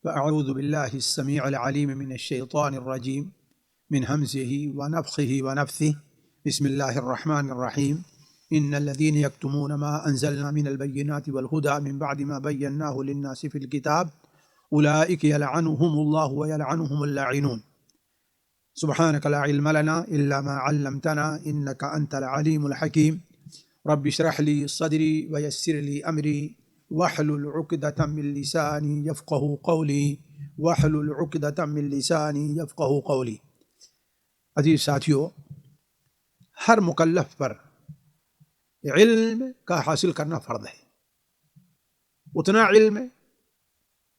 فأعوذ بالله السميع العليم من الشيطان الرجيم من همزه ونفخه ونفثه بسم الله الرحمن الرحيم إن الذين يكتمون ما أنزلنا من البينات والهدى من بعد ما بيناه للناس في الكتاب أولئك يلعنهم الله ويلعنهم اللاعنون سبحانك لا علم لنا إلا ما علمتنا إنك أنت العليم الحكيم رب اشرح لي صدري ويسر لي أمري واحلل عقدة من لساني يفقهوا قولي واحلل عقدة من لساني يفقهوا قولي۔ عزیز ساتھیو، ہر مکلف پر علم کا حاصل کرنا فرض ہے، اتنا علم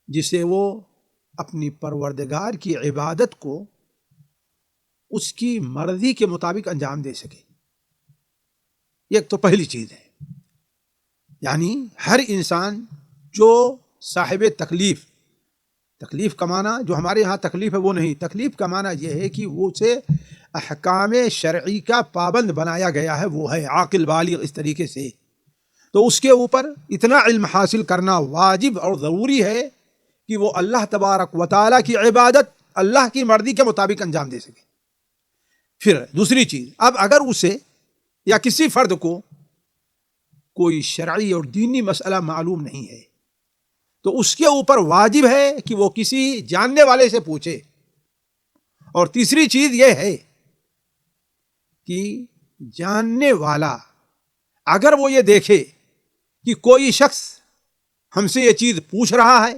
جسے وہ اپنی پروردگار کی عبادت کو اس کی مرضی کے مطابق انجام دے سکے۔ یہ تو پہلی چیز ہے، یعنی ہر انسان جو صاحب تکلیف کا معنی جو ہمارے ہاں تکلیف ہے وہ نہیں، تکلیف کا معنی یہ ہے کہ وہ اسے احکام شرعی کا پابند بنایا گیا ہے، وہ ہے عاقل بالغ اس طریقے سے، تو اس کے اوپر اتنا علم حاصل کرنا واجب اور ضروری ہے کہ وہ اللہ تبارک و تعالیٰ کی عبادت اللہ کی مرضی کے مطابق انجام دے سکے۔ پھر دوسری چیز، اب اگر اسے یا کسی فرد کو کوئی شرعی اور دینی مسئلہ معلوم نہیں ہے تو اس کے اوپر واجب ہے کہ وہ کسی جاننے والے سے پوچھے۔ اور تیسری چیز یہ ہے کہ جاننے والا اگر وہ یہ دیکھے کہ کوئی شخص ہم سے یہ چیز پوچھ رہا ہے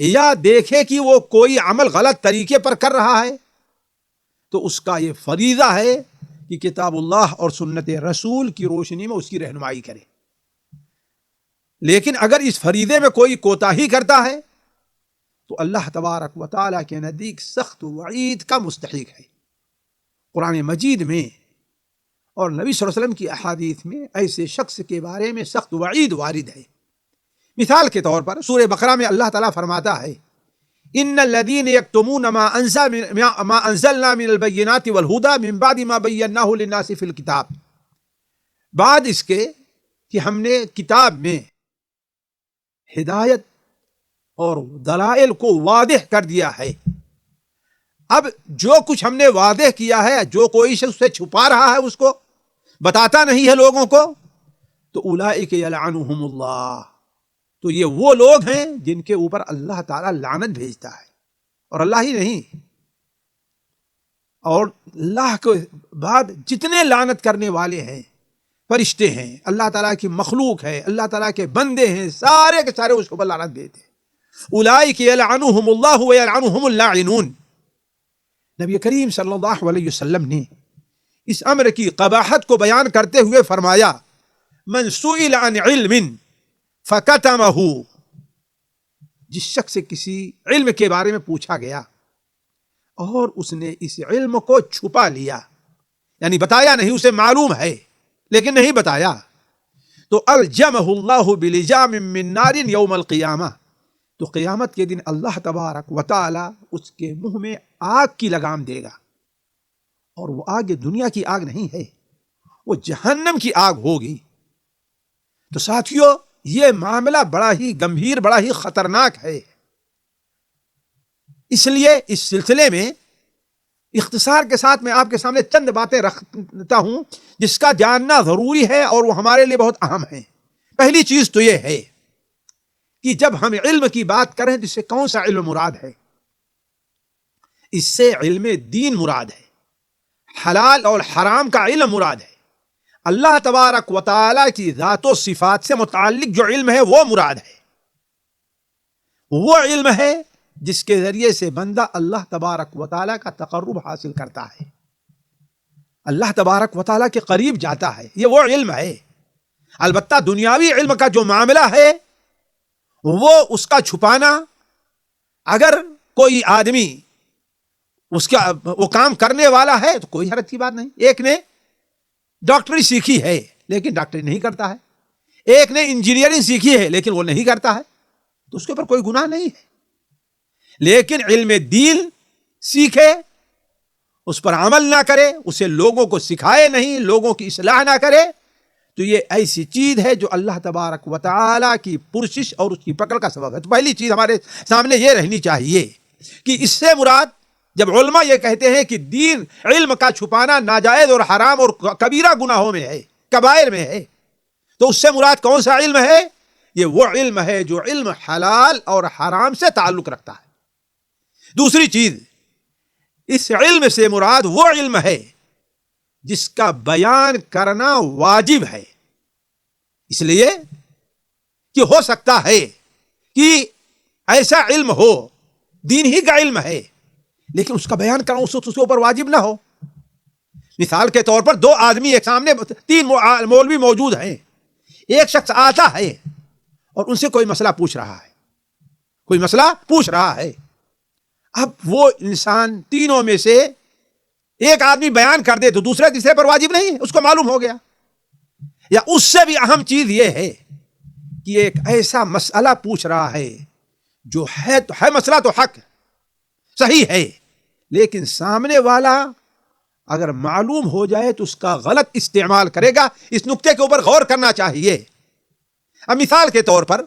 یا دیکھے کہ وہ کوئی عمل غلط طریقے پر کر رہا ہے تو اس کا یہ فریضہ ہے کہ کتاب اللہ اور سنت رسول کی روشنی میں اس کی رہنمائی کرے۔ لیکن اگر اس فریضے میں کوئی کوتاہی کرتا ہے تو اللہ تبارک و تعالیٰ کے نزدیک سخت وعید کا مستحق ہے۔ قرآن مجید میں اور نبی صلی اللہ علیہ وسلم کی احادیث میں ایسے شخص کے بارے میں سخت وعید وارد ہے۔ مثال کے طور پر سورہ بقرہ میں اللہ تعالیٰ فرماتا ہے ان الذین یکتمون ما انزلنا من البینات والہدی من بعد ما بیناہ للناس فی الکتاب، بعد اس کے کہ ہم نے کتاب میں ہدایت اور دلائل کو واضح کر دیا ہے۔ اب جو کچھ ہم نے واضح کیا ہے، جو کوئی شخص سے چھپا رہا ہے اس کو بتاتا نہیں ہے لوگوں کو، تو اولئک یلعنہم اللہ، تو یہ وہ لوگ ہیں جن کے اوپر اللہ تعالیٰ لعنت بھیجتا ہے، اور اللہ ہی نہیں، اور اللہ کے بعد جتنے لعنت کرنے والے ہیں، فرشتے ہیں، اللہ تعالیٰ کی مخلوق ہے، اللہ تعالیٰ کے بندے ہیں، سارے کے سارے اس کو لعنت دیتے ہیں۔ اولئک یلعنہم اللہ ویلعنہم اللاعنون۔ نبی کریم صلی اللہ علیہ وسلم نے اس امر کی قباحت کو بیان کرتے ہوئے فرمایا من سئل عن علم فکتمہ، جس شخص سے کسی علم کے بارے میں پوچھا گیا اور اس نے اس علم کو چھپا لیا، یعنی بتایا نہیں، اسے معلوم ہے لیکن نہیں بتایا، تو الجمہ اللہ بلجام من نار یوم القیامہ، تو قیامت کے دن اللہ تبارک و تعالی اس کے منہ میں آگ کی لگام دے گا، اور وہ آگ دنیا کی آگ نہیں ہے، وہ جہنم کی آگ ہوگی۔ تو ساتھیو، یہ معاملہ بڑا ہی گمبھیر، بڑا ہی خطرناک ہے، اس لیے اس سلسلے میں اختصار کے ساتھ میں آپ کے سامنے چند باتیں رکھتا ہوں جس کا جاننا ضروری ہے اور وہ ہمارے لیے بہت اہم ہے۔ پہلی چیز تو یہ ہے کہ جب ہم علم کی بات کریں تو اس سے کون سا علم مراد ہے؟ اس سے علم دین مراد ہے، حلال اور حرام کا علم مراد ہے، اللہ تبارک و تعالیٰ کی ذات و صفات سے متعلق جو علم ہے وہ مراد ہے۔ وہ علم ہے جس کے ذریعے سے بندہ اللہ تبارک و تعالیٰ کا تقرب حاصل کرتا ہے، اللہ تبارک و تعالیٰ کے قریب جاتا ہے، یہ وہ علم ہے۔ البتہ دنیاوی علم کا جو معاملہ ہے وہ اس کا چھپانا، اگر کوئی آدمی اس کا وہ کام کرنے والا ہے تو کوئی حرج کی بات نہیں۔ ایک نے ڈاکٹری سیکھی ہے لیکن ڈاکٹری نہیں کرتا ہے، ایک نے انجینئرنگ سیکھی ہے لیکن وہ نہیں کرتا ہے، تو اس کے اوپر کوئی گناہ نہیں ہے۔ لیکن علم دین سیکھے، اس پر عمل نہ کرے، اسے لوگوں کو سکھائے نہیں، لوگوں کی اصلاح نہ کرے، تو یہ ایسی چیز ہے جو اللہ تبارک و تعالیٰ کی پرسش اور اس کی پکڑ کا سبب ہے۔ تو پہلی چیز ہمارے سامنے یہ رہنی چاہیے کہ اس سے مراد، جب علماء یہ کہتے ہیں کہ دین علم کا چھپانا ناجائز اور حرام اور کبیرہ گناہوں میں ہے، کبائر میں ہے، تو اس سے مراد کون سا علم ہے؟ یہ وہ علم ہے جو علم حلال اور حرام سے تعلق رکھتا ہے۔ دوسری چیز، اس علم سے مراد وہ علم ہے جس کا بیان کرنا واجب ہے، اس لیے کہ ہو سکتا ہے کہ ایسا علم ہو، دین ہی کا علم ہے، لیکن اس کا بیان کرنا اس کے اوپر واجب نہ ہو۔ مثال کے طور پر دو آدمی ایک سامنے، تین مولوی موجود ہیں، ایک شخص آتا ہے اور ان سے کوئی مسئلہ پوچھ رہا ہے، اب وہ انسان تینوں میں سے ایک آدمی بیان کر دے تو دوسرے تیسرے پر واجب نہیں ہے، اس کو معلوم ہو گیا۔ یا اس سے بھی اہم چیز یہ ہے کہ ایک ایسا مسئلہ پوچھ رہا ہے جو ہے مسئلہ تو حق صحیح ہے، لیکن سامنے والا اگر معلوم ہو جائے تو اس کا غلط استعمال کرے گا، اس نقطے کے اوپر غور کرنا چاہیے۔ اب مثال کے طور پر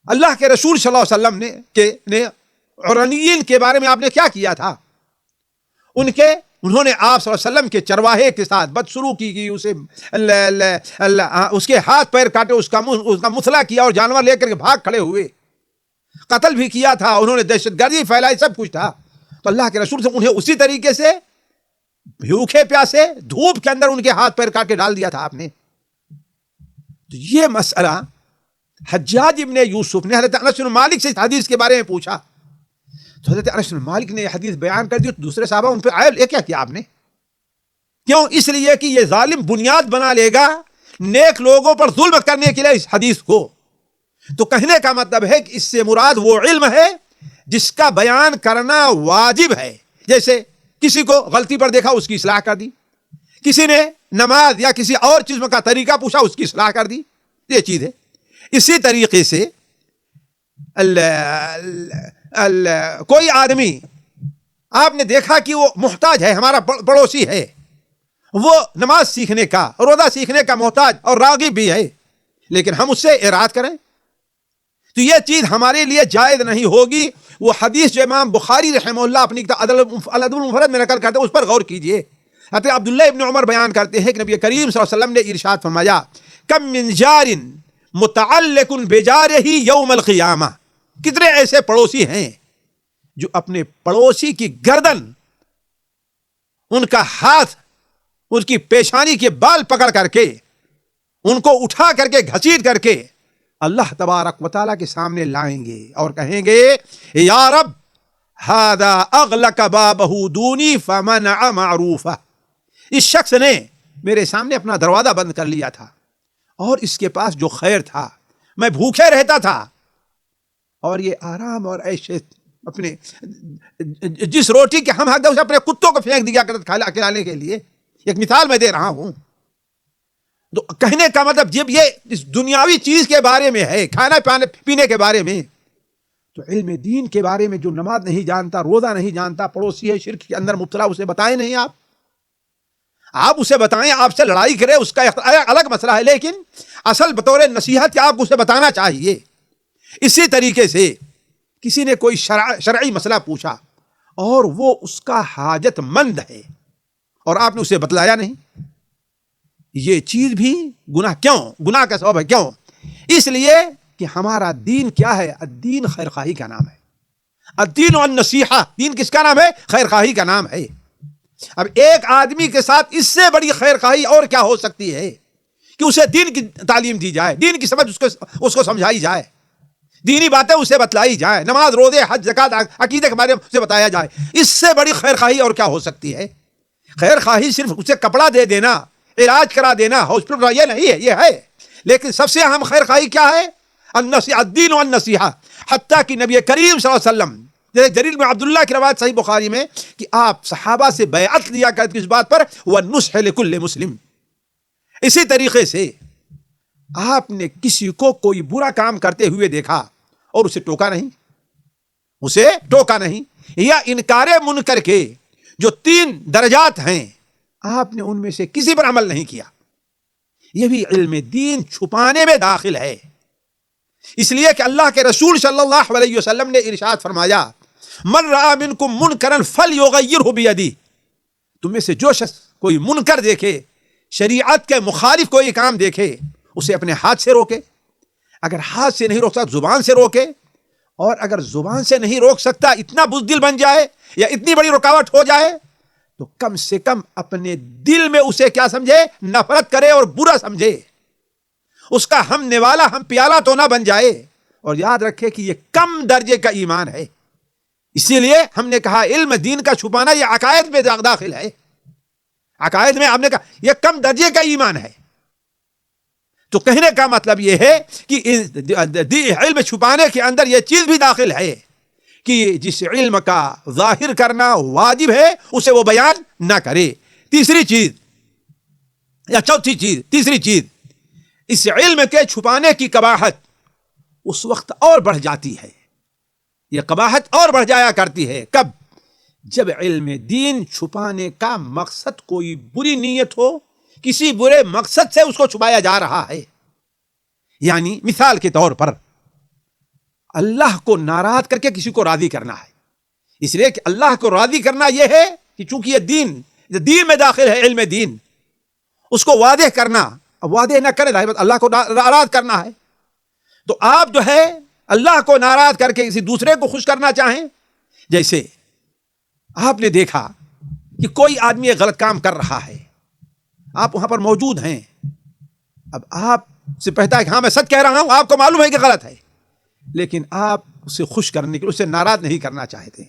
اللہ کے رسول صلی اللہ علیہ وسلم نے عرنیین کے بارے میں آپ نے کیا کیا تھا؟ انہوں نے آپ صلی اللہ علیہ وسلم کے چرواہے کے ساتھ بدسلوکی کی، اس کے ہاتھ پیر کاٹے، اس کا مثلا کیا اور جانور لے کر کے بھاگ کھڑے ہوئے، قتل بھی کیا تھا، انہوں نے دہشت گردی پھیلائی، سب کچھ تھا۔ تو اللہ کے رسول سے انہیں اسی طریقے سے بھوکے پیاسے دھوپ کے اندر ان کے ہاتھ پیر کاٹ کے ڈال دیا تھا آپ نے۔ تو یہ مسئلہ حجاج ابن یوسف نے حضرت انس بن مالک سے اس حدیث کے بارے میں پوچھا، تو حضرت انس بن مالک نے یہ حدیث بیان کر دی، تو دوسرے صحابہ ان پہ عیب لے کیا آپ نے؟ کیوں؟ اس لیے کہ یہ ظالم بنیاد بنا لے گا نیک لوگوں پر ظلم کرنے کے لیے اس حدیث کو۔ تو کہنے کا مطلب ہے کہ اس سے مراد وہ علم ہے جس کا بیان کرنا واجب ہے۔ جیسے کسی کو غلطی پر دیکھا، اس کی اصلاح کر دی، کسی نے نماز یا کسی اور چیز کا طریقہ پوچھا، اس کی اصلاح کر دی، یہ چیز ہے۔ اسی طریقے سے کوئی آدمی آپ نے دیکھا کہ وہ محتاج ہے، ہمارا پڑوسی ہے، وہ نماز سیکھنے کا، روزہ سیکھنے کا محتاج اور راغب بھی ہے، لیکن ہم اس سے اعراض کریں تو یہ چیز ہمارے لیے جائز نہیں ہوگی۔ وہ حدیث جو امام بخاری رحمہ اللہ اپنی الادب المفرد میں نقل کرتے ہیں، اس پر غور کیجئے۔ حضرت عبداللہ ابن عمر بیان کرتے ہیں کہ نبی کریم صلی اللہ علیہ وسلم نے ارشاد فرمایا، کم من جار متعلق بجارہ یوم القیامہ، کتنے ایسے پڑوسی ہیں جو اپنے پڑوسی کی گردن، ان کا ہاتھ، ان کی پیشانی کے بال پکڑ کر کے، ان کو اٹھا کر کے گھسیٹ کر کے اللہ تبارک و تعالیٰ کے سامنے لائیں گے اور کہیں گے، یا رب ھذا اغلق بابہ دونی فمنع معروفہ، اس شخص نے میرے سامنے اپنا دروازہ بند کر لیا تھا، اور اس کے پاس جو خیر تھا، میں بھوکے رہتا تھا، اور یہ آرام اور عیش اپنے جس روٹی کے ہم حق اسے اپنے کتوں کو پھینک دیا کھلانے کے لیے، ایک مثال میں دے رہا ہوں۔ تو کہنے کا مطلب جب یہ اس دنیاوی چیز کے بارے میں ہے، کھانا پینے کے بارے میں، تو علم دین کے بارے میں جو نماز نہیں جانتا، روزہ نہیں جانتا، پڑوسی ہے شرک کے اندر مبتلا، اسے بتائیں نہیں، آپ اسے بتائیں، آپ سے لڑائی کرے، اس کا الگ مسئلہ ہے، لیکن اصل بطور نصیحت کہ آپ اسے بتانا چاہیے۔ اسی طریقے سے کسی نے کوئی شرعی مسئلہ پوچھا اور وہ اس کا حاجت مند ہے اور آپ نے اسے بتلایا نہیں، یہ چیز بھی گناہ گناہ کا سبب ہے۔ کیوں؟ اس لیے کہ ہمارا دین کیا ہے؟ الدین خیر خواہی کا نام ہے، الدین والنصیحہ، دین کس کا نام ہے؟ خیر خواہی کا نام ہے۔ اب ایک آدمی کے ساتھ اس سے بڑی خیر خواہی اور کیا ہو سکتی ہے کہ اسے دین کی تعلیم دی جائے، دین کی سمجھ اس کو سمجھائی جائے، دینی باتیں اسے بتلائی جائیں، نماز روزے حج زکات عقیدے کے بارے میں اسے بتایا جائے۔ اس سے بڑی خیر خواہی اور کیا ہو سکتی ہے؟ خیر خواہی صرف اسے کپڑا دے دینا، علاج کرا دینا، ہاسپٹل، یہ نہیں ہے، یہ ہے، لیکن سب سے اہم خیر خواہی کیا ہے؟ الدین والنصیحہ۔ حتیٰ کہ نبی کریم صلی اللہ علیہ وسلم، جیسے جریر بن عبداللہ کی روایت صحیح بخاری میں، کہ آپ صحابہ سے بیعت لیا کرتے اس بات پر، وَالنُّصْحِ لِكُلِّ مُسْلِمٍ۔ اسی طریقے سے آپ نے کسی کو کوئی برا کام کرتے ہوئے دیکھا اور اسے ٹوکا نہیں، یا انکار منکر کے جو 3 درجات ہیں، آپ نے ان میں سے کسی پر عمل نہیں کیا، یہ بھی علم دین چھپانے میں داخل ہے، اس لیے کہ اللہ کے رسول صلی اللہ علیہ وسلم نے ارشاد فرمایا من رأى منکم منکرا فلیغیرہ بیدہ، تم میں سے جو شخص کوئی منکر دیکھے، شریعت کے مخالف کوئی کام دیکھے، اسے اپنے ہاتھ سے روکے، اگر ہاتھ سے نہیں روک سکتا زبان سے روکے، اور اگر زبان سے نہیں روک سکتا اتنا بزدل بن جائے یا اتنی بڑی رکاوٹ ہو جائے تو کم سے کم اپنے دل میں اسے کیا سمجھے، نفرت کرے اور برا سمجھے، اس کا ہم نوالا ہم پیالہ تو نہ بن جائے، اور یاد رکھے کہ یہ کم درجے کا ایمان ہے۔ اسی لیے ہم نے کہا علم دین کا چھپانا یہ عقائد میں داخل ہے، عقائد میں ہم نے کہا یہ کم درجے کا ایمان ہے۔ تو کہنے کا مطلب یہ ہے کہ علم چھپانے کے اندر یہ چیز بھی داخل ہے کہ جس علم کا ظاہر کرنا واجب ہے اسے وہ بیان نہ کرے۔ تیسری چیز یا چوتھی چیز، تیسری چیز، اس علم کے چھپانے کی قباحت اس وقت اور بڑھ جاتی ہے، یہ قباحت اور بڑھ جایا کرتی ہے کب؟ جب علم دین چھپانے کا مقصد کوئی بری نیت ہو، کسی برے مقصد سے اس کو چھپایا جا رہا ہے۔ یعنی مثال کے طور پر اللہ کو ناراض کر کے کسی کو راضی کرنا ہے، اس لیے کہ اللہ کو راضی کرنا یہ ہے کہ چونکہ یہ دین میں داخل ہے، علم دین، اس کو واضح کرنا، اب واضح نہ کرے اللہ کو ناراض کرنا ہے، تو آپ جو ہے اللہ کو ناراض کر کے کسی دوسرے کو خوش کرنا چاہیں۔ جیسے آپ نے دیکھا کہ کوئی آدمی ایک غلط کام کر رہا ہے، آپ وہاں پر موجود ہیں، اب آپ سے کہتا ہے کہ ہاں میں سچ کہہ رہا ہوں، آپ کو معلوم ہے کہ غلط ہے، لیکن آپ اسے خوش کرنے کے لیے اسے ناراض نہیں کرنا چاہتے،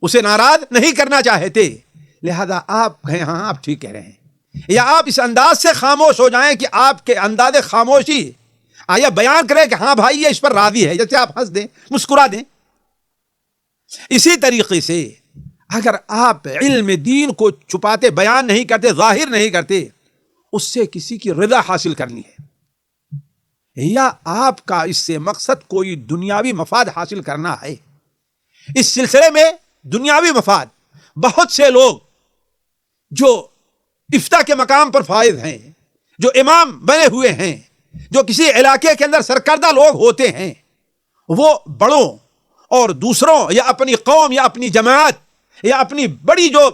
اسے ناراض نہیں کرنا چاہتے، لہذا آپ کہیں ہاں آپ ٹھیک کہہ رہے ہیں، یا آپ اس انداز سے خاموش ہو جائیں کہ آپ کے انداز خاموشی آیا بیان کریں کہ ہاں بھائی یہ اس پر راضی ہے، جیسے آپ ہنس دیں، مسکرا دیں۔ اسی طریقے سے اگر آپ علم دین کو چھپاتے، بیان نہیں کرتے، ظاہر نہیں کرتے، اس سے کسی کی رضا حاصل کرنی ہے، یا آپ کا اس سے مقصد کوئی دنیاوی مفاد حاصل کرنا ہے، اس سلسلے میں دنیاوی مفاد بہت سے لوگ جو افتاء کے مقام پر فائز ہیں، جو امام بنے ہوئے ہیں، جو کسی علاقے کے اندر سرکردہ لوگ ہوتے ہیں، وہ بڑوں اور دوسروں یا اپنی قوم یا اپنی جماعت یا اپنی بڑی جو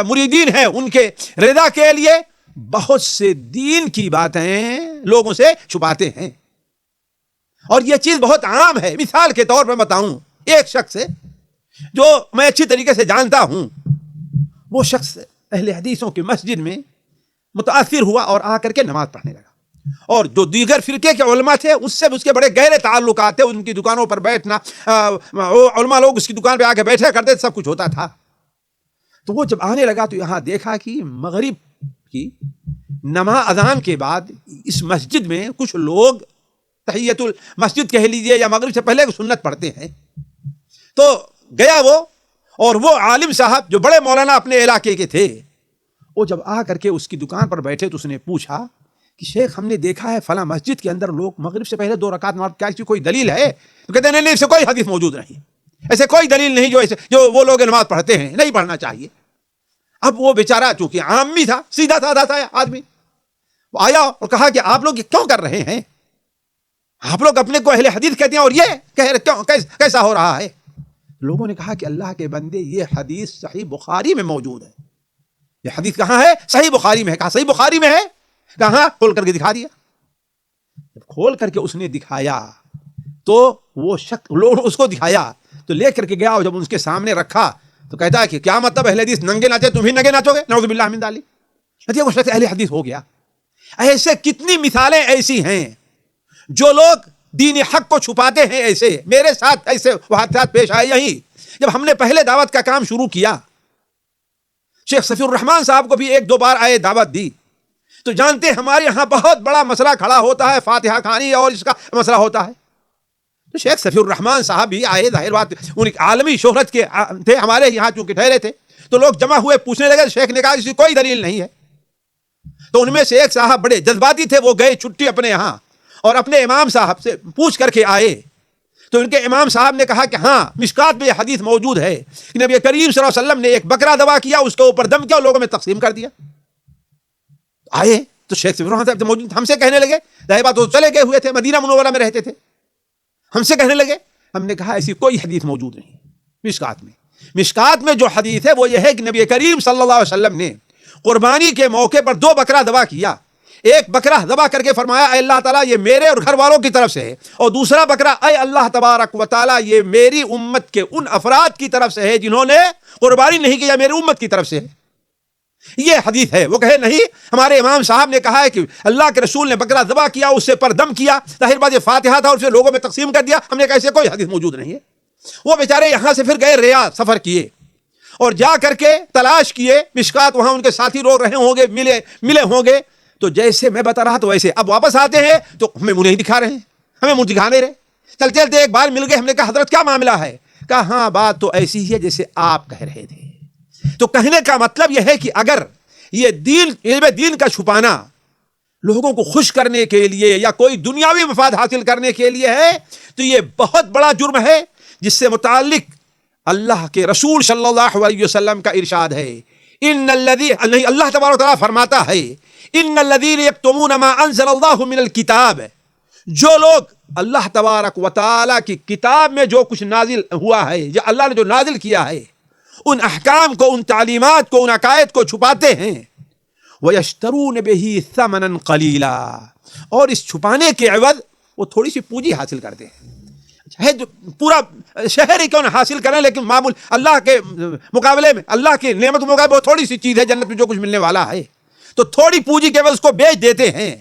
مریدین ہیں ان کے رضا کے لیے بہت سے دین کی باتیں لوگوں سے چھپاتے ہیں، اور یہ چیز بہت عام ہے۔ مثال کے طور پر بتاؤں، ایک شخص ہے جو میں اچھی طریقے سے جانتا ہوں، وہ شخص اہل حدیثوں کی مسجد میں متاثر ہوا اور آ کر کے نماز پڑھنے لگا، اور جو دیگر فرقے کے علماء تھے اس سے اس کے بڑے گہرے تعلقات تھے، ان کی دکانوں پر بیٹھنا، علماء لوگ اس کی دکان پہ آ کے بیٹھے کرتے، سب کچھ ہوتا تھا۔ تو وہ جب آنے لگا تو یہاں دیکھا کہ مغرب کی نماز اذان کے بعد اس مسجد میں کچھ لوگ تحیت المسجد کہہ لیجئے یا مغرب سے پہلے سنت پڑھتے ہیں۔ تو گیا وہ، اور وہ عالم صاحب جو بڑے مولانا اپنے علاقے کے تھے، وہ جب آ کر کے اس کی دکان پر بیٹھے تو اس نے پوچھا کہ شیخ ہم نے دیکھا ہے فلاں مسجد کے اندر لوگ مغرب سے پہلے 2 رکعت نماز، کیا اس کی کوئی دلیل ہے؟ تو کہتے ہیں نہیں، ایسے کوئی حدیث موجود نہیں، ایسے کوئی دلیل نہیں جو وہ لوگ نماز پڑھتے ہیں، نہیں پڑھنا چاہیے۔ اب وہ بیچارہ چونکہ عامی تھا، سیدھا سادہ تھا آدمی، وہ آیا اور کہا کہ آپ لوگ یہ کیوں کر رہے ہیں؟ آپ لوگ اپنے کو اہل حدیث کہتے ہیں اور یہ کہہ رہے کیوں، کیسا ہو رہا ہے؟ لوگوں نے کہا کہ اللہ کے بندے یہ حدیث صحیح بخاری میں موجود ہے۔ یہ حدیث کہاں ہے؟ صحیح بخاری میں ہے۔ کہا صحیح بخاری میں ہے؟ کہاں؟ کھول کر کے دکھا دیا۔ جب کھول کر کے اس نے دکھایا تو وہ شخص، لوگ اس کو دکھایا تو لے کر کے گیا، اور جب اس کے سامنے رکھا تو کہتا ہے کہ کیا مطلب اہل حدیث ننگے ناچے، تم ہی ننگے ناچو گے؟ نعوذ باللہ من ذالک۔ وہ شخص اہل حدیث ہو گیا۔ ایسے کتنی مثالیں ایسی ہیں جو لوگ دین حق کو چھپاتے ہیں۔ ایسے میرے ساتھ ایسے واقعات پیش آئے۔ یہی جب ہم نے پہلے دعوت کا کام شروع کیا، شیخ صفی الرحمان صاحب کو بھی 1-2 بار آئے دعوت دی، تو جانتے ہیں ہمارے یہاں بہت بڑا مسئلہ کھڑا ہوتا ہے، فاتحہ خوانی اور اس کا مسئلہ ہوتا ہے۔ تو شیخ صفی الرحمان صاحب بھی آئے، ظاہر بات ان عالمی شہرت کے تھے، ہمارے یہاں چونکہ ٹھہرے تھے، تو لوگ جمع ہوئے، پوچھنے لگے۔ شیخ نے کہا اس کی کوئی دلیل نہیں ہے۔ تو ان میں سے ایک صاحب بڑے جذباتی تھے، وہ گئے چھٹی اپنے یہاں اور اپنے امام صاحب سے پوچھ کر کے آئے، تو ان کے امام صاحب نے کہا کہ ہاں مشکات میں یہ حدیث موجود ہے کہ نبی کریم صلی اللہ علیہ وسلم نے ایک بکرا ذبح کیا، اس کے اوپر دم کیا، لوگوں میں تقسیم کر دیا۔ آئے تو شیخ صفی الرحمن صاحب موجود ہم سے کہنے لگے، ظاہر بات وہ چلے گئے ہوئے تھے، مدینہ منورہ میں رہتے تھے، ہم سے کہنے لگے، ہم نے کہا ایسی کوئی حدیث موجود نہیں مشکات میں۔ مشکات میں جو حدیث ہے وہ یہ ہے کہ نبی کریم صلی اللہ علیہ وسلم نے قربانی کے موقع پر 2 بکرا ذبح کیا، ایک بکرا ذبح کر کے فرمایا اے اللہ تعالیٰ یہ میرے اور گھر والوں کی طرف سے ہے، اور دوسرا بکرا اے اللہ تبارک و تعالیٰ یہ میری امت کے ان افراد کی طرف سے ہے جنہوں نے قربانی نہیں کی، یا میری امت کی طرف سے ہے۔ یہ حدیث ہے۔ وہ کہے نہیں، ہمارے امام صاحب نے کہا ہے کہ اللہ کے رسول نے بکرا ذبح کیا، اس سے پر دم کیا، ظاہر بات یہ فاتحہ تھا اور اسے لوگوں میں تقسیم کر دیا۔ ہم نے کہا ایسے کوئی حدیث موجود نہیں ہے۔ وہ بیچارے یہاں سے پھر گئے ریاض، سفر کیے اور جا کر کے تلاش کیے مشکات، وہاں ان کے ساتھی لوگ رہے ہوں گے، ملے ہوں گے، تو جیسے میں بتا رہا تو ویسے اب واپس آتے ہیں تو ہمیں منہ نہیں دکھا رہے ہیں، ہمیں منہ دکھا نہیں رہے۔ چلتے چلتے ایک بار مل گئے، ہم نے کہا حضرت کیا معاملہ ہے؟ کہا ہاں بات تو ایسی ہی ہے جیسے آپ کہہ رہے تھے۔ تو کہنے کا مطلب یہ ہے کہ اگر یہ علم دین کا چھپانا لوگوں کو خوش کرنے کے لیے یا کوئی دنیاوی مفاد حاصل کرنے کے لیے ہے تو یہ بہت بڑا جرم ہے، جس سے متعلق اللہ کے رسول صلی اللہ علیہ وسلم کا ارشاد ہے، اللہ تبارک و تعالیٰ فرماتا ہے ان الذین یکتمون ما انزل اللہ من الکتاب، جو لوگ اللہ تبارک و تعالیٰ کی کتاب میں جو کچھ نازل ہوا ہے یا اللہ نے جو نازل کیا ہے ان احکام کو، ان تعلیمات کو، ان عقائد کو چھپاتے ہیں، وَيَشْتَرُونَ بِهِ ثَمَنًا قَلِيلًا، اور اس چھپانے کے عوض وہ تھوڑی سی پونجی حاصل کرتے ہیں، چاہے جو پورا شہر ہی کیوں نہ حاصل کریں، لیکن معمول اللہ کے مقابلے میں، اللہ کی نعمت کے مقابلے وہ تھوڑی سی چیز ہے جنت میں جو کچھ ملنے والا ہے، تو تھوڑی پونجی کے عوض اس کو بیچ دیتے ہیں۔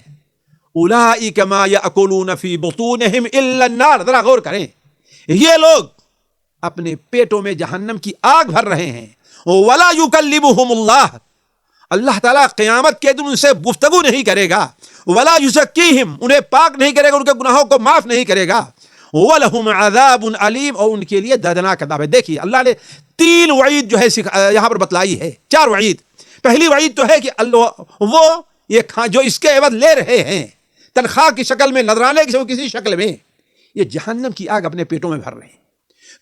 أُولَٰئِكَ مَا يَأْكُلُونَ فِي بُطُونِهِمْ إِلَّا النَّارَ، ذرا غور کریں، یہ لوگ اپنے پیٹوں میں جہنم کی آگ بھر رہے ہیں۔ وَلَا يُكَلِّمُهُمُ اللَّهُ، اللہ تعالیٰ قیامت کے دن ان سے گفتگو نہیں کرے گا۔ وَلَا يُزَكِّيهِمْ، انہیں پاک نہیں کرے گا، ان کے گناہوں کو معاف نہیں کرے گا۔ وَلَهُمْ عَذَابٌ عَلِيمٌ، اور ان کے لیے دردناک عذاب ہے۔ دیکھیے اللہ نے 3 وعید جو ہے یہاں پر بتلائی ہے، 4 وعید۔ پہلی وعید تو ہے کہ اللہ وہ یہ جو اس کے عوض لے رہے ہیں تنخواہ کی شکل میں، نذرانے کی کسی شکل میں، یہ جہنم کی آگ اپنے پیٹوں میں بھر رہے ہیں۔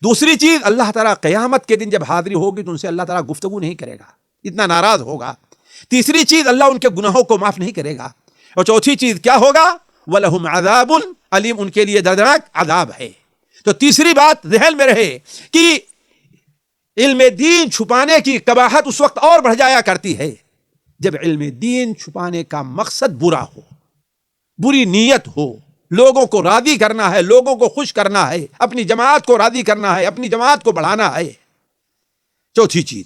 دوسری چیز، اللہ تعالیٰ قیامت کے دن جب حاضری ہوگی تو ان سے اللہ تعالیٰ گفتگو نہیں کرے گا، اتنا ناراض ہوگا۔ تیسری چیز، اللہ ان کے گناہوں کو معاف نہیں کرے گا۔ اور چوتھی چیز کیا ہوگا؟ وَلَهُمْ عَذَابٌ عَلِيمٌ، ان کے لیے دردناک عذاب ہے۔ تو تیسری بات ذہن میں رہے کہ علم دین چھپانے کی قباحت اس وقت اور بڑھ جایا کرتی ہے جب علم دین چھپانے کا مقصد برا ہو، بری نیت ہو، لوگوں کو راضی کرنا ہے، لوگوں کو خوش کرنا ہے، اپنی جماعت کو راضی کرنا ہے، اپنی جماعت کو بڑھانا ہے۔ چوتھی چیز،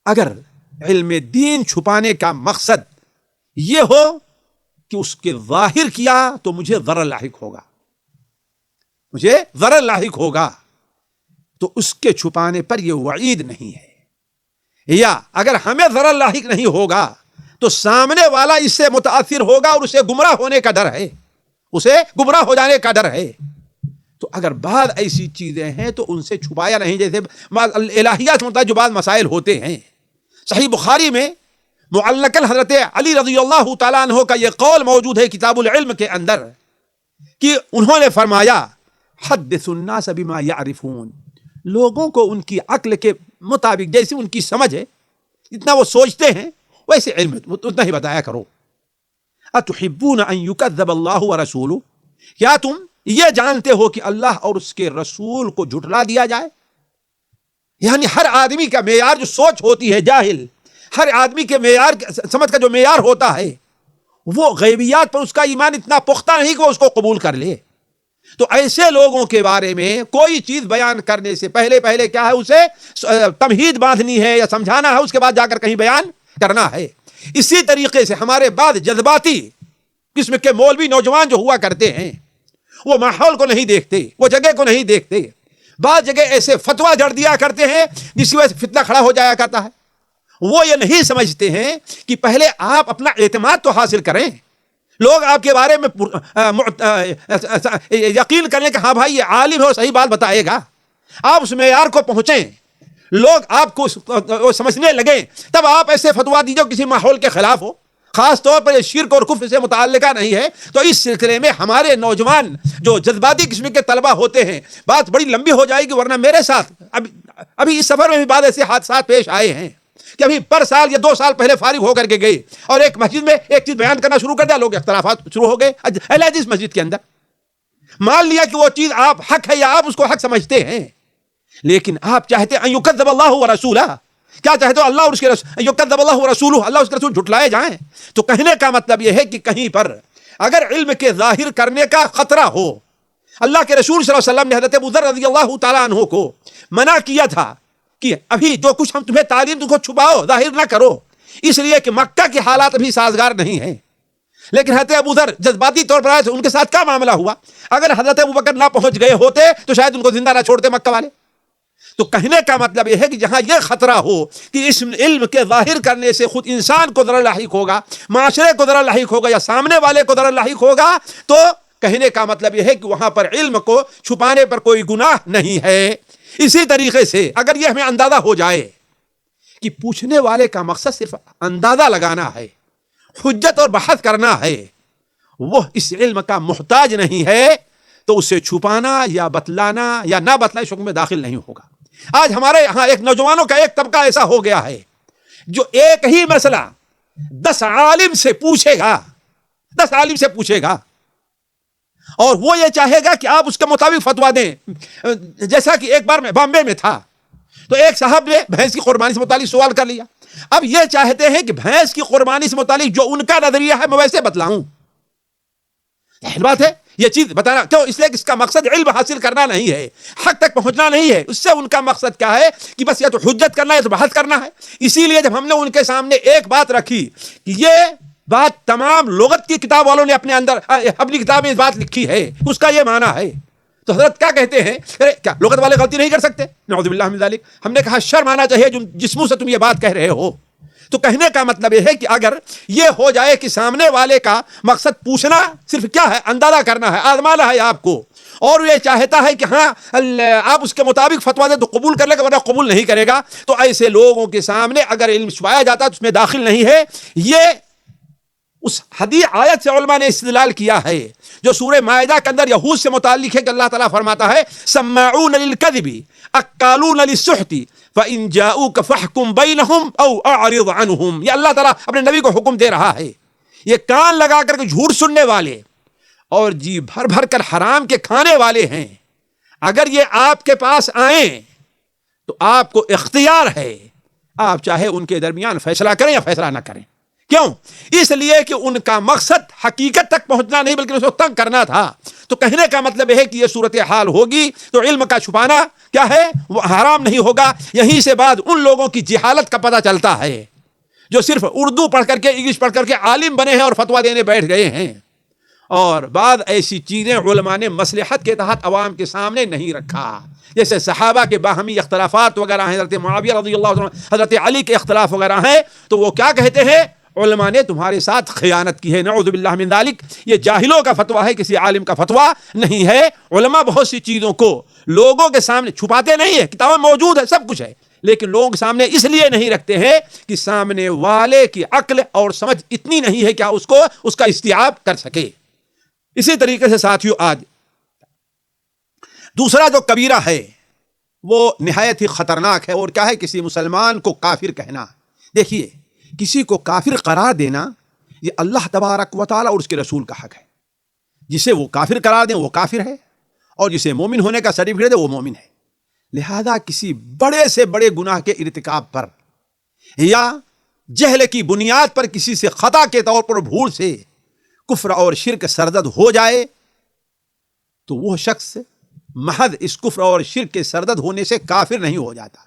اگر علم دین چھپانے کا مقصد یہ ہو کہ اس کے ظاہر کیا تو مجھے ضرر لاحق ہوگا، مجھے ضرر لاحق ہوگا، تو اس کے چھپانے پر یہ وعید نہیں ہے۔ یا اگر ہمیں ضرر لاحق نہیں ہوگا تو سامنے والا اس سے متاثر ہوگا اور اسے گمراہ ہونے کا ڈر ہے، اسے گمراہ ہو جانے کا ڈر ہے۔ تو اگر بعض ایسی چیزیں ہیں تو ان سے چھپایا نہیں، جیسے الہیات ہوتا ہے جو بعض مسائل ہوتے ہیں۔ صحیح بخاری میں معلقاً حضرت علی رضی اللہ تعالیٰ عنہ کا یہ قول موجود ہے کتاب العلم کے اندر کہ انہوں نے فرمایا حدث الناس بما يعرفون، لوگوں کو ان کی عقل کے مطابق، جیسے ان کی سمجھ ہے، جتنا وہ سوچتے ہیں ویسے علم اتنا ہی بتایا کرو۔ اتحبون ان یکذب اللہ ورسولہ، کیا تم یہ جانتے ہو کہ اللہ اور اس کے رسول کو جھٹلا دیا جائے؟ یعنی ہر آدمی کا معیار جو سوچ ہوتی ہے، جاہل ہر آدمی کے معیار سمجھ کا جو معیار ہوتا ہے وہ غیبیات پر اس کا ایمان اتنا پختہ نہیں کہ وہ اس کو قبول کر لے۔ تو ایسے لوگوں کے بارے میں کوئی چیز بیان کرنے سے پہلے کیا ہے، اسے تمہید باندھنی ہے یا سمجھانا ہے، اس کے بعد جا کر کہیں بیان کرنا ہے۔ اسی طریقے سے ہمارے بعد جذباتی قسم کے مولوی نوجوان جو ہوا کرتے ہیں وہ ماحول کو نہیں دیکھتے، وہ جگہ کو نہیں دیکھتے، بعض جگہ ایسے فتویٰ جڑ دیا کرتے ہیں جس کی وجہ سے فتنہ کھڑا ہو جایا کرتا ہے۔ وہ یہ نہیں سمجھتے ہیں کہ پہلے آپ اپنا اعتماد تو حاصل کریں، لوگ آپ کے بارے میں یقین کریں کہ ہاں بھائی یہ عالم ہے اور صحیح بات بتائے گا، آپ اس معیار کو پہنچیں، لوگ آپ کو سمجھنے لگیں، تب آپ ایسے فتویٰ دیجیے کسی ماحول کے خلاف ہو۔ خاص طور پر یہ شرک اور کفر سے متعلقہ نہیں ہے، تو اس سلسلے میں ہمارے نوجوان جو جذباتی قسم کے طلبہ ہوتے ہیں، بات بڑی لمبی ہو جائے گی، ورنہ میرے ساتھ ابھی اس سفر میں بھی بعض ایسے حادثات پیش آئے ہیں کہ ابھی پر سال یا 2 سال پہلے فارغ ہو کر کے گئے اور ایک مسجد میں ایک چیز بیان کرنا شروع کر دیا، لوگ اختلافات شروع ہو گئے اہل حدیث مسجد کے اندر. مان لیا کہ وہ چیز آپ حق ہے یا آپ اس کو حق سمجھتے ہیں، لیکن آپ چاہتے ہیں ان یکذب اللہ ورسولہ، کیا چاہتے ہو اللہ اور اس کے رسول، یکذب اللہ ورسولہ، اللہ اس کے رسول جھٹلائے جائیں. تو کہنے کا مطلب یہ ہے کہ کہیں پر اگر علم کے ظاہر کرنے کا خطرہ ہو، اللہ کے رسول صلی اللہ علیہ وسلم نے حضرت ابو ذر رضی اللہ تعالیٰ عنہ کو منع کیا تھا کہ ابھی جو کچھ ہم تمہیں تعلیم تم کو چھپاؤ، ظاہر نہ کرو، اس لیے کہ مکہ کے حالات ابھی سازگار نہیں ہیں. لیکن حضرت ابو ذر جذباتی طور پر آئے تھے، ان کے ساتھ کیا معاملہ ہوا؟ اگر حضرت ابو بکر نہ پہنچ گئے ہوتے تو شاید ان کو زندہ نہ چھوڑتے مکہ والے. تو کہنے کا مطلب یہ ہے کہ جہاں یہ خطرہ ہو کہ اس علم کے ظاہر کرنے سے خود انسان کو ضرر لاحق ہوگا، معاشرے کو ضرر لاحق ہوگا یا سامنے والے کو ضرر لاحق ہوگا، تو کہنے کا مطلب یہ ہے کہ وہاں پر علم کو چھپانے پر کوئی گناہ نہیں ہے. اسی طریقے سے اگر یہ ہمیں اندازہ ہو جائے کہ پوچھنے والے کا مقصد صرف اندازہ لگانا ہے، حجت اور بحث کرنا ہے، وہ اس علم کا محتاج نہیں ہے، تو اسے چھپانا یا بتلانا یا نہ بتلانا اس حکم میں داخل نہیں ہوگا. آج ہمارے یہاں ایک نوجوانوں کا ایک طبقہ ایسا ہو گیا ہے جو ایک ہی مسئلہ 10 عالم سے پوچھے گا، 10 عالم سے پوچھے گا، اور وہ یہ چاہے گا کہ آپ اس کے مطابق فتویٰ دیں. جیسا کہ ایک بار میں بامبے میں تھا تو ایک صاحب نے بھینس کی قربانی سے متعلق سوال کر لیا. اب یہ چاہتے ہیں کہ بھینس کی قربانی سے متعلق جو ان کا نظریہ ہے میں ویسے بتلاؤں. ظاہر بات ہے یہ چیز بتانا کیوں؟ اس لیے کہ اس کا مقصد علم حاصل کرنا نہیں ہے، حق تک پہنچنا نہیں ہے. اس سے ان کا مقصد کیا ہے کہ بس یا تو حجت کرنا ہے یا تو بحث کرنا ہے. اسی لیے جب ہم نے ان کے سامنے ایک بات رکھی کہ یہ بات تمام لغت کی کتاب والوں نے اپنے اندر اپنی کتاب میں اس بات لکھی ہے، اس کا یہ معنی ہے، تو حضرت کیا کہتے ہیں؟ کیا لغت والے غلطی نہیں کر سکتے؟ نعوذ باللہ من ذالک. ہم نے کہا شرم آنا چاہیے جس منہ سے تم یہ بات کہہ رہے ہو. تو کہنے کا مطلب یہ ہے کہ اگر یہ ہو جائے کہ سامنے والے کا مقصد پوچھنا صرف کیا ہے، اندازہ کرنا ہے، آزمانا ہے آپ کو، اور یہ چاہتا ہے کہ ہاں آپ اس کے مطابق فتویٰ دیں تو قبول کر لے گا ورنہ قبول نہیں کرے گا، تو ایسے لوگوں کے سامنے اگر علم چھپایا جاتا ہے تو اس میں داخل نہیں ہے. یہ اس حدیث آیت سے علماء نے استدلال کیا ہے جو سورہ مائدہ کے اندر یہود سے متعلق ہے کہ اللہ تعالیٰ فرماتا ہے سماعون للکذب اکالون للسحت فإن جاؤوک فاحکم بینہم او اعرض عنہم. یہ اللہ تعالیٰ اپنے نبی کو حکم دے رہا ہے، یہ کان لگا کر کے جھوٹ سننے والے اور جی بھر بھر کر حرام کے کھانے والے ہیں، اگر یہ آپ کے پاس آئیں تو آپ کو اختیار ہے، آپ چاہے ان کے درمیان فیصلہ کریں یا فیصلہ نہ کریں. کیوں؟ اس لیے کہ ان کا مقصد حقیقت تک پہنچنا نہیں بلکہ اس کو تنگ کرنا تھا. تو کہنے کا مطلب ہے کہ یہ صورتحال ہوگی تو علم کا چھپانا کیا ہے، وہ حرام نہیں ہوگا. یہیں سے بعد ان لوگوں کی جہالت کا پتہ چلتا ہے جو صرف اردو پڑھ کر کے انگلش پڑھ کر کے عالم بنے ہیں اور فتویٰ دینے بیٹھ گئے ہیں، اور بعد ایسی چیزیں علماء نے مصلحت کے تحت عوام کے سامنے نہیں رکھا. جیسے صحابہ کے باہمی اختلافات وغیرہ ہیں، حضرت معاویہ رضی اللہ عنہ، حضرت علی کے اختلاف وغیرہ ہیں، تو وہ کیا کہتے ہیں؟ علماء نے تمہارے ساتھ خیانت کی ہے، نعوذ باللہ من ذالک. یہ جاہلوں کا فتویٰ ہے، کسی عالم کا فتویٰ نہیں ہے. علماء بہت سی چیزوں کو لوگوں کے سامنے چھپاتے نہیں ہیں، کتابیں موجود ہے، سب کچھ ہے، لیکن لوگوں کے سامنے اس لیے نہیں رکھتے ہیں کہ سامنے والے کی عقل اور سمجھ اتنی نہیں ہے کہ اس کا استیعاب کر سکے. اسی طریقے سے ساتھیو آج دوسرا جو کبیرہ ہے وہ نہایت ہی خطرناک ہے، اور کیا ہے؟ کسی مسلمان کو کافر کہنا. دیکھیے، کسی کو کافر قرار دینا یہ اللہ تبارک و تعالیٰ اور اس کے رسول کا حق ہے. جسے وہ کافر قرار دیں وہ کافر ہے، اور جسے مومن ہونے کا سرٹیفکیٹ دے وہ مومن ہے. لہذا کسی بڑے سے بڑے گناہ کے ارتکاب پر یا جہل کی بنیاد پر کسی سے خطا کے طور پر بھول سے کفر اور شرک سرزد ہو جائے تو وہ شخص محض اس کفر اور شرک کے سرزد ہونے سے کافر نہیں ہو جاتا،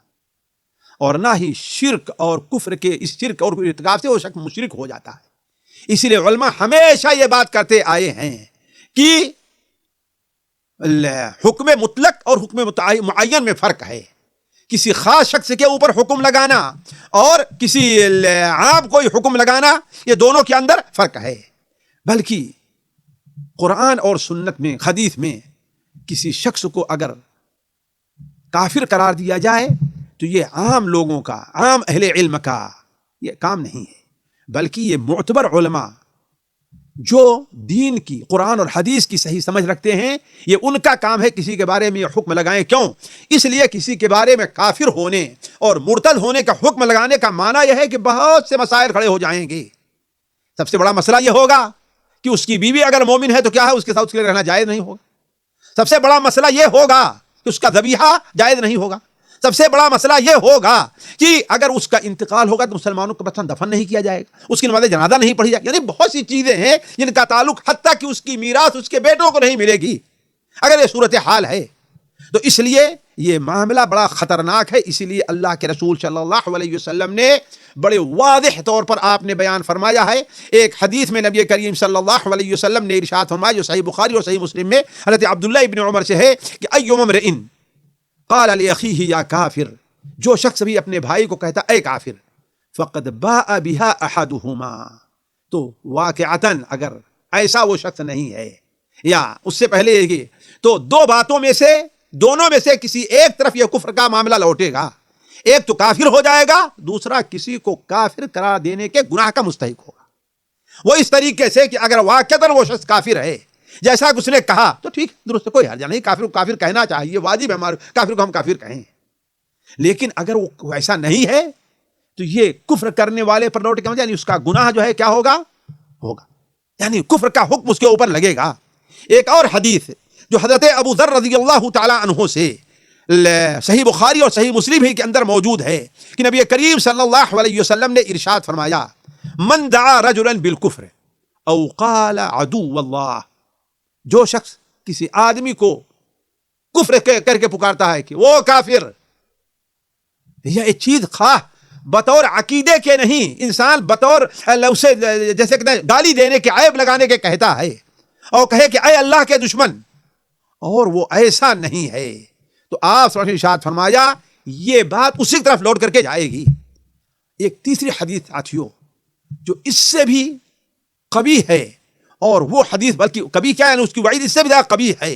اور نہ ہی شرک اور کفر کے اس شرک اور ارتکاب سے وہ شخص مشرک ہو جاتا ہے. اسی لیے علماء ہمیشہ یہ بات کرتے آئے ہیں کہ حکم مطلق اور حکم معین میں فرق ہے. کسی خاص شخص کے اوپر حکم لگانا اور کسی عام کوئی حکم لگانا، یہ دونوں کے اندر فرق ہے. بلکہ قرآن اور سنت میں، حدیث میں کسی شخص کو اگر کافر قرار دیا جائے تو یہ عام لوگوں کا، عام اہل علم کا یہ کام نہیں ہے، بلکہ یہ معتبر علماء جو دین کی قرآن اور حدیث کی صحیح سمجھ رکھتے ہیں یہ ان کا کام ہے کسی کے بارے میں یہ حکم لگائیں. کیوں؟ اس لیے کسی کے بارے میں کافر ہونے اور مرتد ہونے کا حکم لگانے کا معنی یہ ہے کہ بہت سے مسائل کھڑے ہو جائیں گے. سب سے بڑا مسئلہ یہ ہوگا کہ اس کی بیوی اگر مومن ہے تو کیا ہے اس کے ساتھ اس کے لیے رہنا جائز نہیں ہوگا. سب سے بڑا مسئلہ یہ ہوگا کہ اس کا ذبیحہ جائز نہیں ہوگا. سب سے بڑا مسئلہ یہ ہوگا کہ اگر اس کا انتقال ہوگا تو مسلمانوں کے بچہ دفن نہیں کیا جائے گا, اس کی نماز جنازہ نہیں پڑھی جائے گی. یعنی بہت سی چیزیں ہیں جن کا تعلق حتیٰ کہ اس کی میراث اس کے بیٹوں کو نہیں ملے گی اگر یہ صورتحال ہے. تو اس لیے یہ معاملہ بڑا خطرناک ہے. اسی لیے اللہ کے رسول صلی اللہ علیہ وسلم نے بڑے واضح طور پر آپ نے بیان فرمایا ہے. ایک حدیث میں نبی کریم صلی اللہ علیہ وسلم نے ارشاد فرمایا جو صحیح بخاری اور صحیح مسلم میں حضرت عبداللہ ابن عمر سے ہے کہ ایما امرئ قال لأخیہ یا کافر, جو شخص بھی اپنے بھائی کو کہتا اے کافر, فقد باء بها احدہما, تو واقعتاً اگر ایسا وہ شخص نہیں ہے یا اس سے پہلے یہ تو دو باتوں میں سے دونوں میں سے کسی ایک طرف یہ کفر کا معاملہ لوٹے گا. ایک تو کافر ہو جائے گا, دوسرا کسی کو کافر قرار دینے کے گناہ کا مستحق ہوگا. وہ اس طریقے سے کہ اگر واقعتاً وہ شخص کافر ہے جیسا کہ اس نے کہا تو ٹھیک درست, کوئی حرج نہیں, کافر کو کافر کہنا چاہیے, واجب ہے ہمارے کافر کو ہم کافر کہیں. لیکن اگر وہ ایسا نہیں ہے تو یہ کفر کرنے والے پر لوٹ کے یعنی اس کا گناہ جو ہے کیا ہوگا یعنی کفر کا حکم اس کے اوپر لگے گا. ایک اور حدیث جو حضرت ابو ذر رضی اللہ تعالی عنہ سے صحیح بخاری اور صحیح مسلم ہی کے اندر موجود ہے کہ نبی کریم صلی اللہ علیہ وسلم نے ارشاد فرمایا من دعا رجلا بالکفر او قال عدو اللہ, جو شخص کسی آدمی کو کفر کر کے پکارتا ہے کہ وہ کافر, یہ ایک چیز خواہ بطور عقیدے کے نہیں, انسان بطور اسے جیسے کہ گالی دینے کے عیب لگانے کے کہتا ہے اور کہے کہ اے اللہ کے دشمن, اور وہ ایسا نہیں ہے, تو آپ صلی اللہ علیہ وسلم نے ارشاد فرمایا یہ بات اسی طرف لوٹ کر کے جائے گی. ایک تیسری حدیث ساتھیوں جو اس سے بھی قبیح ہے, اور وہ حدیث بلکہ کبھی کیا ہے اس کی وعید اس سے بھی زیادہ قبیح ہے,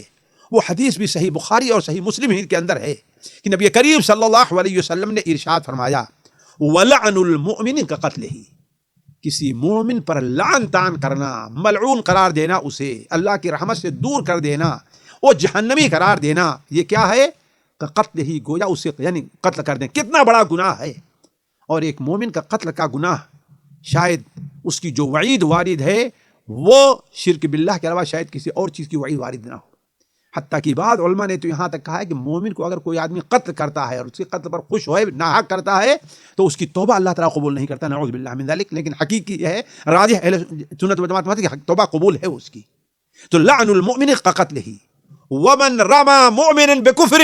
وہ حدیث بھی صحیح بخاری اور صحیح مسلم ہی کے اندر ہے کہ نبی کریم صلی اللہ علیہ وسلم نے ارشاد فرمایا وَلَعْنُ الْمُؤْمِنِ كَقَتْلِهِ, کسی مومن پر لعن تان کرنا, ملعون قرار دینا, اسے اللہ کی رحمت سے دور کر دینا, وہ جہنمی قرار دینا, یہ کیا ہے قتل ہی, گویا اسے یعنی قتل کر دیں. کتنا بڑا گناہ ہے. اور ایک مومن کا قتل کا گناہ شاید اس کی جو وعید وارد ہے وہ شرک باللہ کے علاوہ شاید کسی اور چیز کی وعید وارد نہ ہو. حتیٰ کہ بعض علماء نے تو یہاں تک کہا ہے کہ مومن کو اگر کوئی آدمی قتل کرتا ہے اور اس کے قتل پر خوش ہوئے ناحق کرتا ہے تو اس کی توبہ اللہ تعالیٰ قبول نہیں کرتا, نعوذ باللہ من ذلک. لیکن حقیقی یہ ہے راجح اہل سنت و جماعت کہ توبہ قبول ہے اس کی. تو لعن المؤمن كقتلہ ومن رمى مؤمنا بكفر,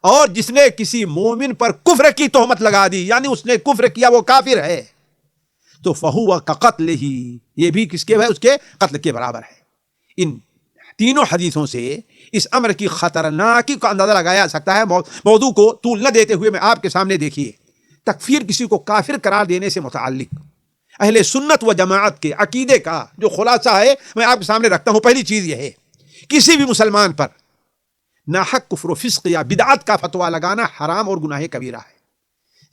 اور جس نے کسی مومن پر کفر کی تہمت لگا دی یعنی اس نے کفر کیا وہ کافر ہے تو فہو كقتلہ, یہ بھی کس کے ہے اس کے قتل کے برابر ہے. ان تینوں حدیثوں سے اس امر کی خطرناکی کا اندازہ لگایا سکتا ہے. موضوع کو طول نہ دیتے ہوئے میں آپ کے سامنے دیکھیے تکفیر کسی کو کافر قرار دینے سے متعلق اہل سنت و جماعت کے عقیدے کا جو خلاصہ ہے میں آپ کے سامنے رکھتا ہوں. پہلی چیز یہ ہے کسی بھی مسلمان پر ناحق کفر و فسق یا بدعت کا فتویٰ لگانا حرام اور گناہ کبیرہ ہے.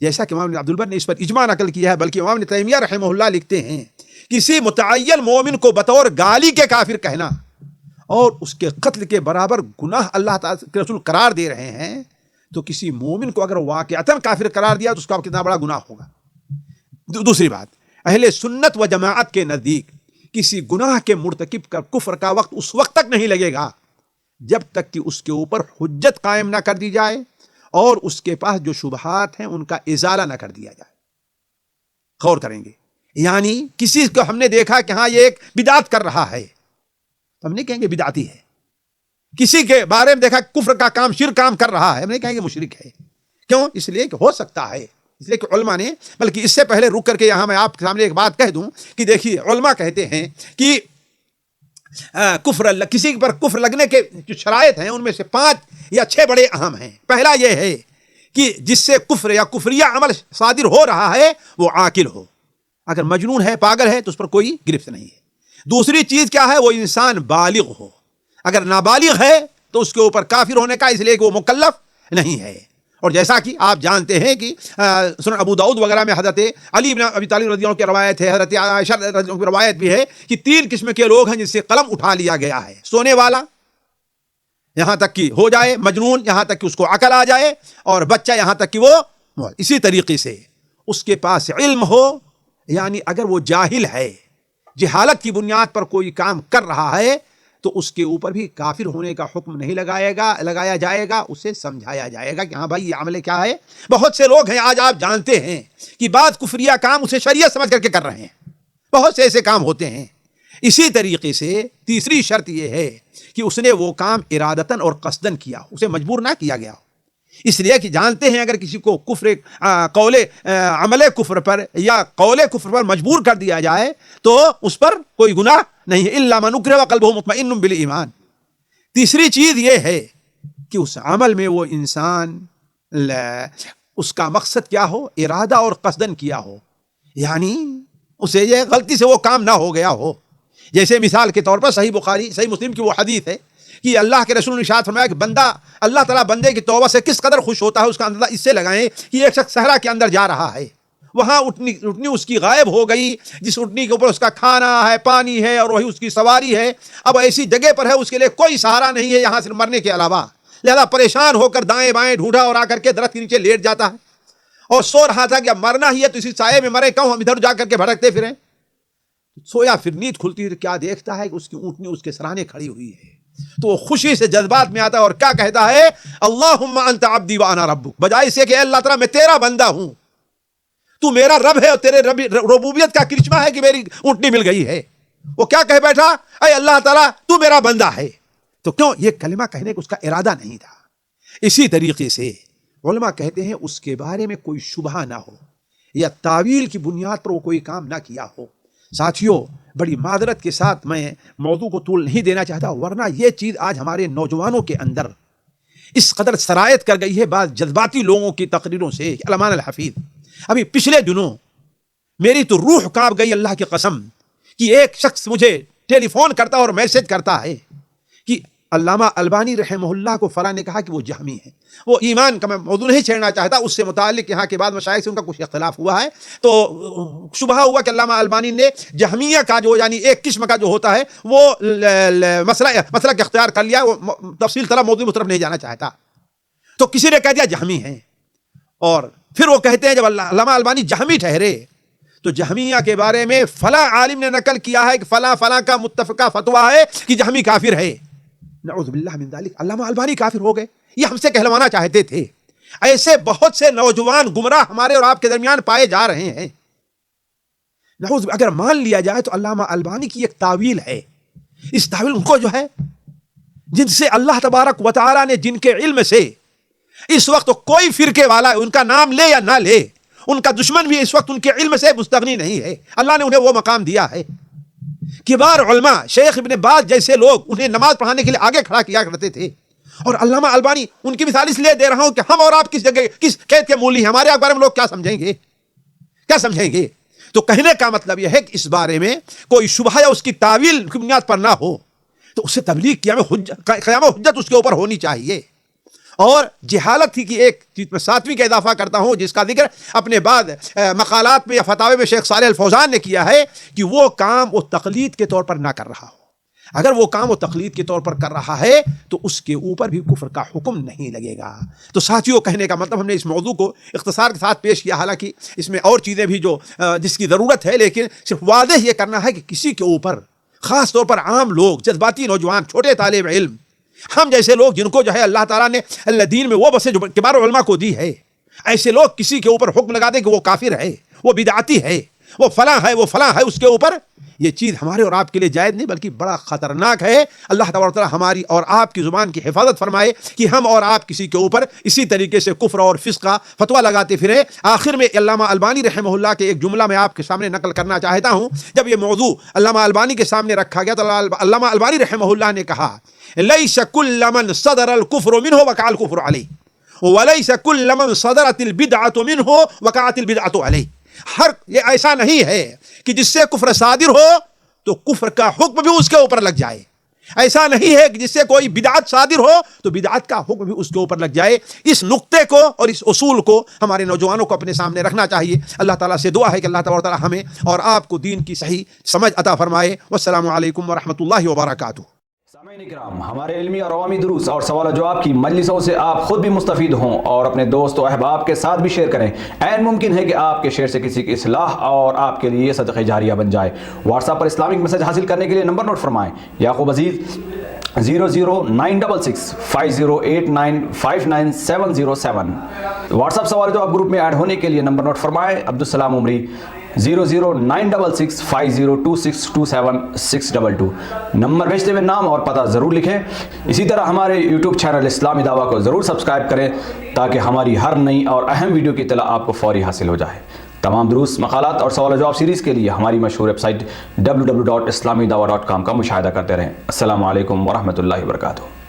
جیسا کہ امام عبد البر نے اس پر اجماع نقل کیا ہے, بلکہ امام تیمیہ رحمہ اللہ لکھتے ہیں کسی متعین مومن کو بطور گالی کے کافر کہنا اور اس کے قتل کے برابر گناہ اللہ تعالیٰ کے رسول قرار دے رہے ہیں, تو کسی مومن کو اگر واقعتاً کافر قرار دیا تو اس کا کتنا بڑا گناہ ہوگا. دوسری بات, اہل سنت و جماعت کے نزدیک کسی گناہ کے مرتکب کا کفر کا وقت اس وقت تک نہیں لگے گا جب تک کہ اس کے اوپر حجت قائم نہ کر دی جائے اور اس کے پاس جو شبہات ہیں ان کا ازالہ نہ کر دیا جائے. غور کریں گے, یعنی کسی کو ہم نے دیکھا کہ ہاں یہ ایک بدعت کر رہا ہے تو ہم نہیں کہیں گے بدعتی ہے. کسی کے بارے میں دیکھا کفر کا کام شرک کام کر رہا ہے ہم نہیں کہیں گے مشرک ہے. کیوں؟ اس لیے کہ ہو سکتا ہے, اس لیے کہ علماء نے, بلکہ اس سے پہلے رک کر کے یہاں میں آپ کے سامنے ایک بات کہہ دوں کہ دیکھیے علماء کہتے ہیں کہ کسی پر کفر لگنے کے جو شرائط ہیں ان میں سے 5 یا 6 بڑے اہم ہیں. پہلا یہ ہے کہ جس سے کفر یا کفریہ عمل صادر ہو رہا ہے وہ عاقل ہو, اگر مجنون ہے پاگل ہے تو اس پر کوئی گرفت نہیں ہے. دوسری چیز کیا ہے, وہ انسان بالغ ہو, اگر نابالغ ہے تو اس کے اوپر کافر ہونے کا اس لیے کہ وہ مکلف نہیں ہے. اور جیسا کہ آپ جانتے ہیں کہ سنن ابو داؤد وغیرہ میں حضرت علی بن ابی طالب رضی اللہ عنہ کی روایت ہے، حضرت عائشہ رضی اللہ عنہ کی روایت بھی ہے کہ 3 قسم کے لوگ ہیں جن سے قلم اٹھا لیا گیا ہے: سونے والا یہاں تک کہ ہو جائے مجنون، یہاں تک کہ اس کو عقل آ جائے، اور بچہ یہاں تک کہ وہ اسی طریقے سے اس کے پاس علم ہو، یعنی اگر وہ جاہل ہے، جہالت کی بنیاد پر کوئی کام کر رہا ہے تو اس کے اوپر بھی کافر ہونے کا حکم نہیں لگایا جائے گا، اسے سمجھایا جائے گا کہ ہاں بھائی یہ عمل کیا ہے۔ بہت سے لوگ ہیں آج آپ جانتے ہیں کہ بعض کفریہ کام اسے شریعت سمجھ کر کے کر رہے ہیں، بہت سے ایسے کام ہوتے ہیں۔ اسی طریقے سے تیسری شرط یہ ہے کہ اس نے وہ کام ارادتاً اور قصداً کیا، اسے مجبور نہ کیا گیا ہو۔ اس لیے کہ جانتے ہیں اگر کسی کو عمل کفر پر یا قول کفر پر مجبور کر دیا جائے تو اس پر کوئی گناہ نہیں ہے، الا من اکرہ وقلبہ مطمئن بالایمان۔ تیسری چیز یہ ہے کہ اس عمل میں وہ انسان اس کا مقصد کیا ہو، ارادہ اور قصدن کیا ہو، یعنی اسے یہ غلطی سے وہ کام نہ ہو گیا ہو۔ جیسے مثال کے طور پر صحیح مسلم کی وہ حدیث ہے کہ اللہ کے رسول نے ارشاد فرمایا کہ بندہ، اللہ تعالیٰ بندے کی توبہ سے کس قدر خوش ہوتا ہے اس کا اندازہ اس سے لگائیں کہ ایک شخص صحرا کے اندر جا رہا ہے، وہاں اٹھنی اس کی غائب ہو گئی، جس اٹھنی کے اوپر اس کا کھانا ہے، پانی ہے اور وہی اس کی سواری ہے، اب ایسی جگہ پر ہے اس کے لیے کوئی سہارا نہیں ہے یہاں سے مرنے کے علاوہ، لہذا پریشان ہو کر دائیں بائیں ڈھونڈا اور آ کر کے درخت کے نیچے لیٹ جاتا ہے اور سو رہا تھا کہ اب مرنا ہی ہے تو اسی سائے میں مرے، کہوں ہم ادھر جا کر کے بھٹکتے پھریں۔ سویا پھر نیند کھلتی ہے کیا دیکھتا ہے کہ اس کی اونٹنی اس کے سرانے کھڑی ہوئی ہے، تو وہ خوشی سے جذبات میں آتا ہے اور کیا کہتا ہے، اللہم انت عبدی وانا ربک، بجائے اسے کہ اے اللہ تعالیٰ میں تیرا بندہ ہوں، تو میرا رب ہے اور تیرے ربوبیت کا کرشمہ ہے کہ میری اونٹنی مل گئی ہے۔ وہ کیا کہہ بیٹھا، اے اللہ تعالیٰ تو میرا بندہ ہے۔ تو کیوں یہ کلمہ کہنے کو اس کا ارادہ نہیں تھا۔ اسی طریقے سے علماء کہتے ہیں اس کے بارے میں کوئی شبہ نہ ہو یا تعویل کی بنیاد پر وہ کوئی کام نہ کیا ہو۔ ساتھیوں، بڑی معذرت کے ساتھ میں موضوع کو طول نہیں دینا چاہتا، ورنہ یہ چیز آج ہمارے نوجوانوں کے اندر اس قدر سرایت کر گئی ہے بعض جذباتی لوگوں کی تقریروں سے۔ علامہ الحفیظ، ابھی پچھلے دنوں میری تو روح کانپ گئی اللہ کی قسم کہ ایک شخص مجھے ٹیلی فون کرتا اور میسج کرتا ہے کہ علامہ البانی رحمہ اللہ کو فلاں نے کہا کہ وہ جہمی ہے۔ وہ ایمان کا میں موضوع نہیں چھیڑنا چاہتا، اس سے متعلق یہاں کے بعد مشائخ سے ان کا کچھ اختلاف ہوا ہے، تو شبہ ہوا کہ علامہ البانی نے جہمیہ کا جو یعنی ایک قسم کا جو ہوتا ہے وہ مسلک اختیار کر لیا، وہ تفصیل طلب موضوع میں طرف نہیں جانا چاہتا، تو کسی نے کہہ دیا جہمی ہے۔ اور پھر وہ کہتے ہیں جب علامہ البانی جہمی ٹھہرے تو جہمیہ کے بارے میں فلاں عالم نے نقل کیا ہے کہ فلاں کا متفقہ فتویٰ ہے کہ جہمی کافر ہے۔ نعوذ باللہ من ذالک، علامہ البانی کافر ہو گئے، یہ ہم سے کہلوانا چاہتے تھے۔ ایسے بہت سے نوجوان گمراہ ہمارے اور آپ کے درمیان پائے جا رہے ہیں۔ نعوذ، اگر مان لیا جائے تو علامہ البانی کی ایک تعویل ہے، اس تعویل ان کو جو ہے جن سے اللہ تبارک و تعالی نے جن کے علم سے اس وقت کوئی فرقے والا ان کا نام لے یا نہ لے، ان کا دشمن بھی اس وقت ان کے علم سے مستغنی نہیں ہے، اللہ نے انہیں وہ مقام دیا ہے۔ کبار علماء شیخ ابن باز جیسے لوگ انہیں نماز پڑھانے کے لیے آگے کھڑا کیا کرتے تھے، اور علامہ البانی ان کی مثال اس لیے دے رہا ہوں کہ ہم اور آپ کس جگہ کس قید کے مولی ہیں، ہمارے بارے میں لوگ کیا سمجھیں گے۔ تو کہنے کا مطلب یہ ہے کہ اس بارے میں کوئی شبہ یا اس کی تعویل کی بنیاد پر نہ ہو تو اسے تبلیغ قیام حجت اس کے اوپر ہونی چاہیے۔ اور جہالت ہی کی ایک چیز میں 7ویں کا اضافہ کرتا ہوں جس کا ذکر اپنے بعد مقالات میں یا فتاوی میں شیخ صالح الفوزان نے کیا ہے کہ وہ کام وہ تقلید کے طور پر نہ کر رہا ہو۔ اگر وہ کام وہ تقلید کے طور پر کر رہا ہے تو اس کے اوپر بھی کفر کا حکم نہیں لگے گا۔ تو ساتھیوں، کہنے کا مطلب ہم نے اس موضوع کو اختصار کے ساتھ پیش کیا، حالانکہ اس میں اور چیزیں بھی جو جس کی ضرورت ہے، لیکن صرف واضح یہ کرنا ہے کہ کسی کے اوپر خاص طور پر عام لوگ، جذباتی نوجوان، چھوٹے طالب علم، ہم جیسے لوگ جن کو جو ہے اللہ تعالیٰ نے اللہ دین میں وہ بسیں جو کبار علماء کو دی ہے، ایسے لوگ کسی کے اوپر حکم لگا دیں کہ وہ کافر ہے، وہ بدعتی ہے، وہ فلاں ہے اس کے اوپر، یہ چیز ہمارے اور آپ کے لیے جائز نہیں بلکہ بڑا خطرناک ہے۔ اللہ تبارک و تعالیٰ ہماری اور آپ کی زبان کی حفاظت فرمائے کہ ہم اور آپ کسی کے اوپر اسی طریقے سے کفر اور فسق کا فتویٰ لگاتے پھریں۔ آخر میں علامہ البانی رحمہ اللہ کے ایک جملہ میں آپ کے سامنے نقل کرنا چاہتا ہوں۔ جب یہ موضوع علامہ البانی کے سامنے رکھا گیا تو علامہ البانی رحمہ اللہ نے کہا، لیس کل من صدر الکفر منہ وقع الکفر علیہ ولیس کل من صدرت البدعۃ منہ وقعت البدعۃ علیہ۔ یہ ایسا نہیں ہے کہ جس سے کفر صادر ہو تو کفر کا حکم بھی اس کے اوپر لگ جائے، ایسا نہیں ہے کہ جس سے کوئی بدعت صادر ہو تو بدعت کا حکم بھی اس کے اوپر لگ جائے. اس نقطے کو اور اس اصول کو ہمارے نوجوانوں کو اپنے سامنے رکھنا چاہیے. اللہ تعالیٰ سے دعا ہے کہ اللہ تبارک و تعالیٰ ہمیں اور آپ کو دین کی صحیح سمجھ عطا فرمائے. والسلام علیکم ورحمۃ اللہ وبرکاتہ. سامعین کرام، ہمارے علمی اور عوامی دروس اور سوال و جواب کی مجلسوں سے آپ خود بھی مستفید ہوں اور اپنے دوست و احباب کے ساتھ بھی شیئر کریں. عین ممکن ہے کہ آپ کے شیئر سے کسی کی اصلاح اور آپ کے لیے صدقہ جاریہ بن جائے. واٹس ایپ پر اسلامک میسج حاصل کرنے کے لیے نمبر نوٹ فرمائیں: یعقوب عزیز 009665089590707. واٹس ایپ سوال جواب گروپ میں ایڈ ہونے کے لیے نمبر نوٹ فرمائیں: عبدالسلام عمری 009665026272622. نمبر بھیجتے ہوئے نام اور پتہ ضرور لکھیں. اسی طرح ہمارے یوٹیوب چینل اسلامی دعویٰ کو ضرور سبسکرائب کریں تاکہ ہماری ہر نئی اور اہم ویڈیو کی اطلاع آپ کو فوری حاصل ہو جائے. تمام دروس، مقالات اور سوال و جواب سیریز کے لیے ہماری مشہور ویب سائٹ www.islamidawah.com کا مشاہدہ کرتے رہیں. السلام علیکم ورحمۃ اللہ وبرکاتہ.